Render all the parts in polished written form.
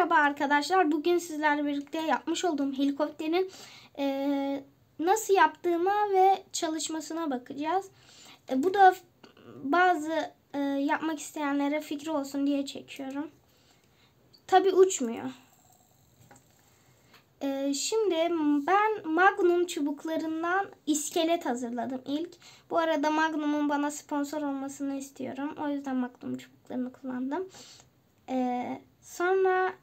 Merhaba arkadaşlar. Bugün sizlerle birlikte yapmış olduğum helikopterin nasıl yaptığıma ve çalışmasına bakacağız. Bu da bazı yapmak isteyenlere fikri olsun diye çekiyorum. Tabii uçmuyor. Şimdi ben Magnum çubuklarından iskelet hazırladım ilk. Bu arada Magnum'un bana sponsor olmasını istiyorum. O yüzden Magnum çubuklarını kullandım. Sonra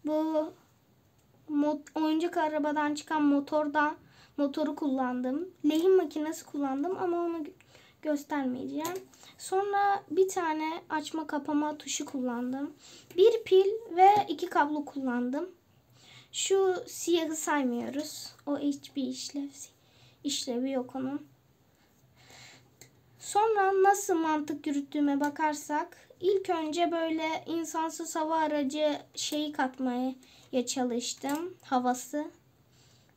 bu oyuncak arabadan çıkan motoru kullandım. Lehim makinesi kullandım ama onu göstermeyeceğim. Sonra bir tane açma kapama tuşu kullandım. Bir pil ve 2 kablo kullandım. Şu siyahı saymıyoruz. O hiçbir işlevi yok onun. Sonra nasıl mantık yürüttüğüme bakarsak ilk önce böyle insansız hava aracı şeyi katmaya çalıştım. Havası.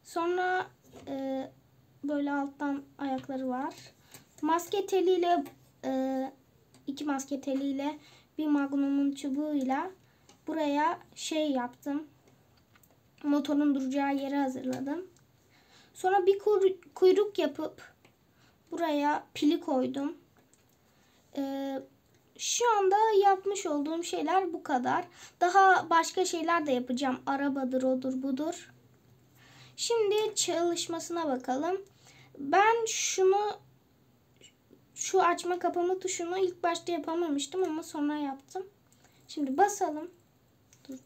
Sonra böyle alttan ayakları var. Maske teliyle 2 maske teliyle bir Magnum'un çubuğuyla buraya şey yaptım. Motorun duracağı yeri hazırladım. Sonra bir kuyruk yapıp buraya pili koydum. Şu anda yapmış olduğum şeyler bu kadar. Daha başka şeyler de yapacağım. Arabadır, odur, budur. Şimdi çalışmasına bakalım. Ben şu açma kapama tuşunu ilk başta yapamamıştım ama sonra yaptım. Şimdi basalım. Dur.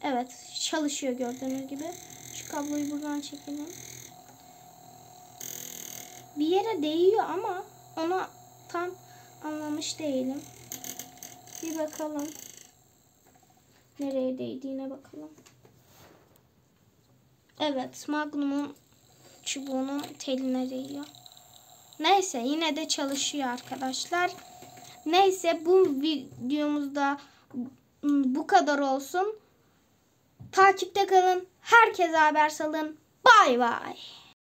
Evet, çalışıyor gördüğünüz gibi. Şu kabloyu buradan çekelim. Bir yere değiyor ama ona tam anlamış değilim. Bir bakalım. Nereye değdiğine bakalım. Evet, Magnum'un çubuğunun teline değiyor. Neyse, yine de çalışıyor arkadaşlar. Neyse, bu videomuzda bu kadar olsun. Takipte kalın. Herkese haber salın. Bay bay.